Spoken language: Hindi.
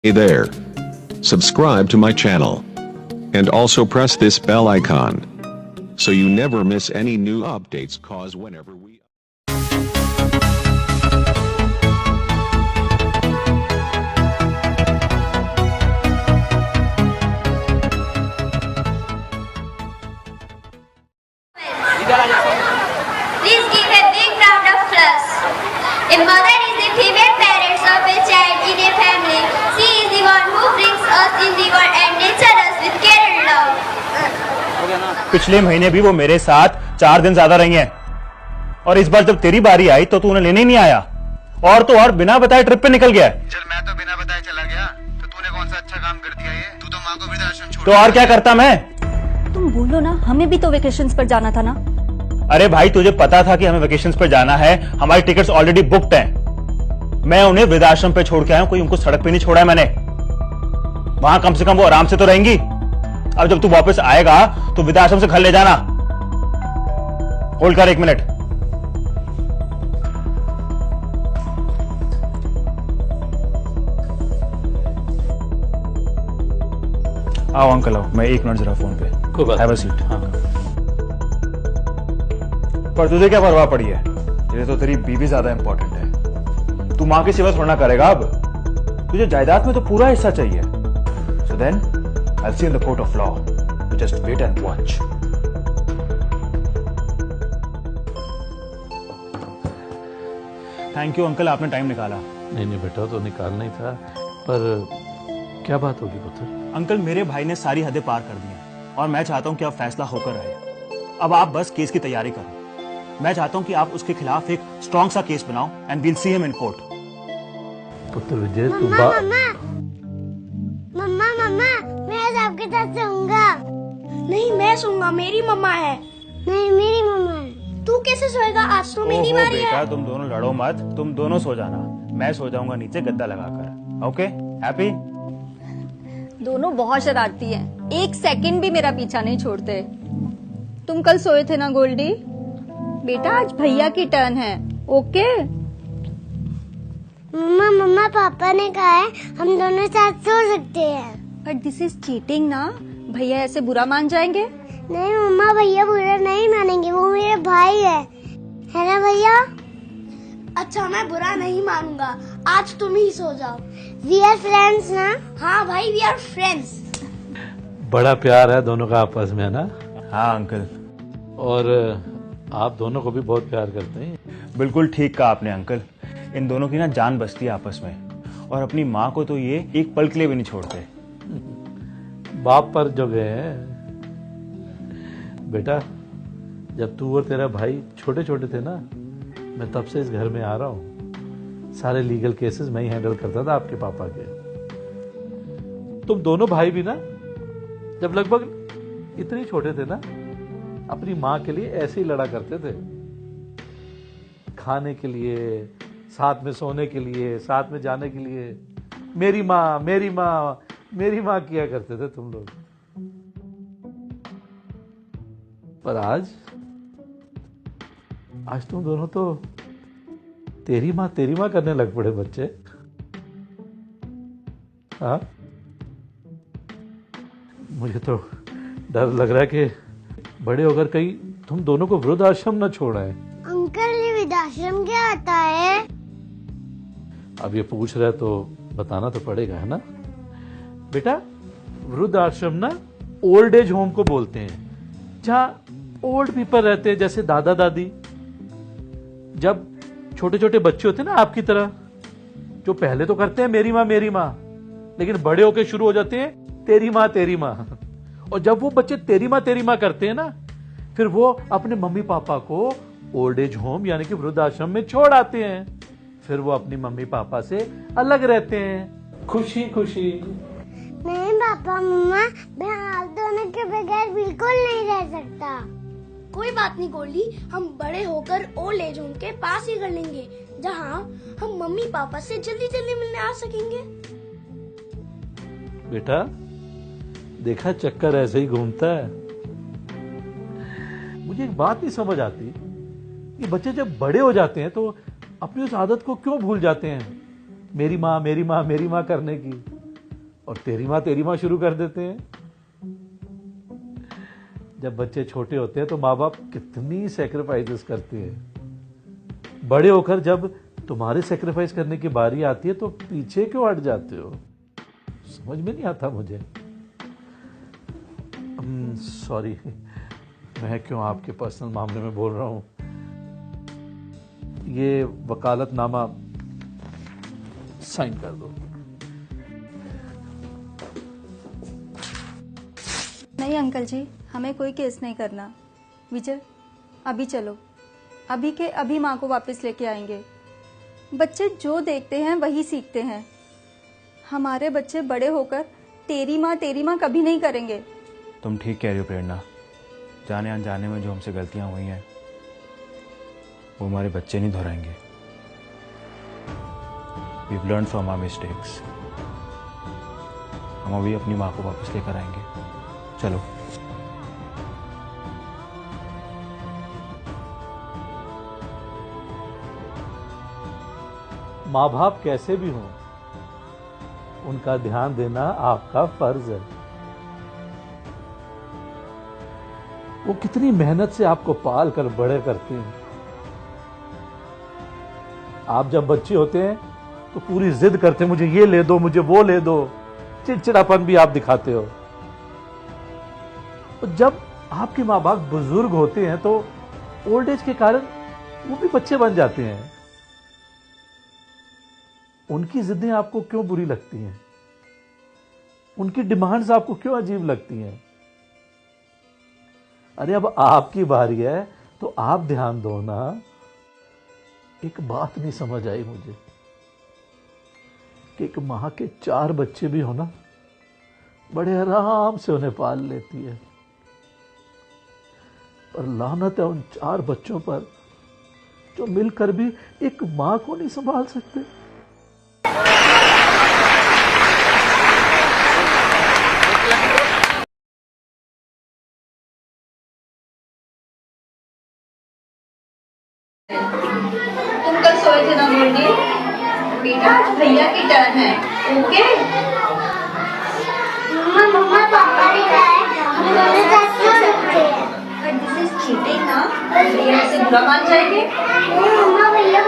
Hey there. Subscribe to my channel. And also press this bell icon. So you never miss any new updates cause whenever we... Please give a big round of applause. A mother is the female parents of a child in a family. She is the one who brings us in the world and nurtures us with care and love. पिछले महीने भी वो मेरे साथ 4 दिन ज्यादा रही हैं और इस बार जब तेरी बारी आई तो तू उन्हें लेने नहीं आया और तो और बिना बताए ट्रिप पे निकल गया। चल मैं तो बिना बताए चला गया तो तूने कौन सा अच्छा काम कर दिया ये? तू तो माँ को वृद्धाश्रम छोड़ तो और क्या करता मैं? तुम बोलो ना, हमें भी तो वेकेशंस पर जाना था ना। अरे भाई तुझे पता था कि हमें वेकेशंस पर जाना है, हमारी टिकट्स ऑलरेडी बुक्ड हैं। मैं उन्हें वृद्धाश्रम पे छोड़ के आया हूं, कोई उनको सड़क पे नहीं छोड़ा है मैंने। वहां कम से कम वो आराम से तो रहेंगी। अब जब तू वापस आएगा तो वृद्धाश्रम से घर ले जाना। होल्ड कर 1 मिनट। आओ अंकल आओ, मैं 1 मिनट जरा फोन पे। कोई बात हैव अ सीट। हाँ। पर तुझे क्या परवाह पड़ी है? तेरे तो तेरी बीवी ज्यादा इंपॉर्टेंट है। तू मां की सेवा थोड़ा करेगा अब। तुझे जायदाद में तो पूरा हिस्सा चाहिए। So then I see in the court of law. You just wait and watch. Thank you uncle, आपने टाइम निकाला। नहीं बेटा, तो निकालना ही था, पर क्या बात होगी पुत्र? अंकल मेरे भाई ने सारी हदें पार कर दी हैं और मैं चाहता हूं कि अब फैसला होकर रहे। अब आप बस केस की तैयारी करो। मैं चाहता हूं कि आप उसके खिलाफ एक स्ट्रॉन्ग सा केस बनाओ and we'll see him in court. पुत्र विजय तू मम्मा मैं आज आपके साथ सोऊंगा। नहीं मैं सोऊंगा, मेरी मम्मा है। नहीं मेरी मम्मा है। तू कैसे सोएगा? आज तो मेरी बारी बेटा, है। तुम दोनों लड़ो मत, तुम दोनों सो जाना। मैं सो जाऊंगा नीचे गद्दा लगाकर। Okay happy? दोनों बहुत शरारती हैं, 1 सेकंड भी मेरा पीछा नहीं छोड़ते। तुम कल सोए थे ना गोल्डी? बेटा आज भैया की टर्न है। ओके मम्मा पापा ने कहा है हम दोनों साथ सो सकते हैं। बट दिस इज चीटिंग ना, भैया ऐसे बुरा मान जाएंगे। नहीं मम्मा, भैया बुरा नहीं मानेंगे, वो मेरे भाई है ना भैया? अच्छा मैं बुरा नहीं मानूंगा, आज तुम ही सो जाओ। वी आर फ्रेंड्स ना? हाँ भाई, वी आर फ्रेंड्स। बड़ा प्यार है दोनों का आपस में, है ना? हाँ अंकल। और आप दोनों को भी बहुत प्यार करते हैं। बिल्कुल ठीक कहा आपने अंकल। इन दोनों की ना जान बसती है आपस में और अपनी माँ को तो ये एक पल के लिए भी नहीं छोड़ते। बाप पर जो गए हैं बेटा, जब तू और तेरा भाई छोटे छोटे थे ना, मैं तब से इस घर में आ रहा हूँ। सारे लीगल केसेस मैं ही हैंडल करता था आपके पापा के। तुम दोनों भाई भी ना जब लगभग इतने छोटे थे ना, अपनी माँ के लिए ऐसे ही लड़ा करते थे। खाने के लिए, साथ में सोने के लिए, साथ में जाने के लिए मेरी माँ मेरी माँ मेरी माँ किया करते थे तुम लोग। पर आज तुम दोनों तो तेरी माँ करने लग पड़े बच्चे। हाँ, मुझे तो डर लग रहा है कि बड़े होकर कहीं तुम दोनों को वृद्धाश्रम न छोड़ाए। अंकल ये वृद्धाश्रम क्या आता है? अब ये पूछ रहे तो बताना तो पड़ेगा, है ना बेटा? वृद्धाश्रम ना ओल्ड एज होम को बोलते हैं, जहाँ ओल्ड पीपल रहते हैं, जैसे दादा दादी। जब छोटे छोटे बच्चे होते हैं ना आपकी तरह, जो पहले तो करते हैं मेरी माँ, लेकिन बड़े होके शुरू हो जाते हैं तेरी माँ। और जब वो बच्चे तेरी माँ करते हैं ना, फिर वो अपने मम्मी पापा को ओल्ड एज होम यानी कि वृद्धाश्रम में छोड़ आते हैं। फिर वो अपनी मम्मी पापा से अलग रहते हैं, खुशी खुशी। नहीं पापा मम्मा, मैं आप दोनों के बगैर बिल्कुल नहीं रह सकता। कोई बात नहीं गोल्डी, हम बड़े होकर ओल्ड एज होम के पास ही कर लेंगे, जहाँ हम मम्मी पापा से जल्दी जल्दी मिलने आ सकेंगे। बेटा देखा, चक्कर ऐसे ही घूमता है। मुझे एक बात नहीं समझ आती, ये बच्चे जब बड़े हो जाते हैं तो अपनी उस आदत को क्यों भूल जाते हैं, मेरी माँ करने की। और तेरी माँ शुरू कर देते हैं। जब बच्चे छोटे होते हैं तो माँ बाप कितनी सेक्रीफाइसेस करते हैं। बड़े होकर जब तुम्हारे सेक्रीफाइस करने की बारी आती है तो पीछे क्यों हट जाते हो? समझ में नहीं आता मुझे। सॉरी, मैं क्यों आपके पर्सनल मामले में बोल रहा हूं। ये वकालतनामा साइन कर दो। नहीं अंकल जी, हमें कोई केस नहीं करना। विजय, अभी चलो, अभी के अभी माँ को वापस लेके आएंगे। बच्चे जो देखते हैं वही सीखते हैं। हमारे बच्चे बड़े होकर तेरी माँ कभी नहीं करेंगे। तुम ठीक कह रही हो प्रेरणा। जाने अनजाने में जो हमसे गलतियां हुई हैं वो हमारे बच्चे नहीं दोहराएंगे। We've learned from our mistakes. हम अभी अपनी माँ को वापस लेकर आएंगे। चलो। माँ बाप कैसे भी हों, उनका ध्यान देना आपका फर्ज है। वो कितनी मेहनत से आपको पाल कर बड़े करते हैं। आप जब बच्चे होते हैं तो पूरी जिद करते हैं, मुझे ये ले दो, मुझे वो ले दो। चिड़चिड़ापन भी आप दिखाते हो। और जब आपके माँ बाप बुजुर्ग होते हैं तो ओल्ड एज के कारण वो भी बच्चे बन जाते हैं। उनकी जिद्दें आपको क्यों बुरी लगती हैं? उनकी डिमांड्स आपको क्यों अजीब लगती हैं? अरे अब आपकी बारी है तो आप ध्यान दो ना। एक बात नहीं समझ आई मुझे कि एक मां के 4 बच्चे भी हो ना, बड़े आराम से उन्हें पाल लेती है, पर लानत है उन 4 बच्चों पर जो मिलकर भी एक मां को नहीं संभाल सकते। तुम कल सोए थे ना गोल्डी? बेटा आज भैया की टर्न है, ओके? मम्मा पापा ने कहा है दोनों साथ क्यों रखते हैं? But this is cheating ना, भैया से बुरा मान जाएंगे। मम्मा भैया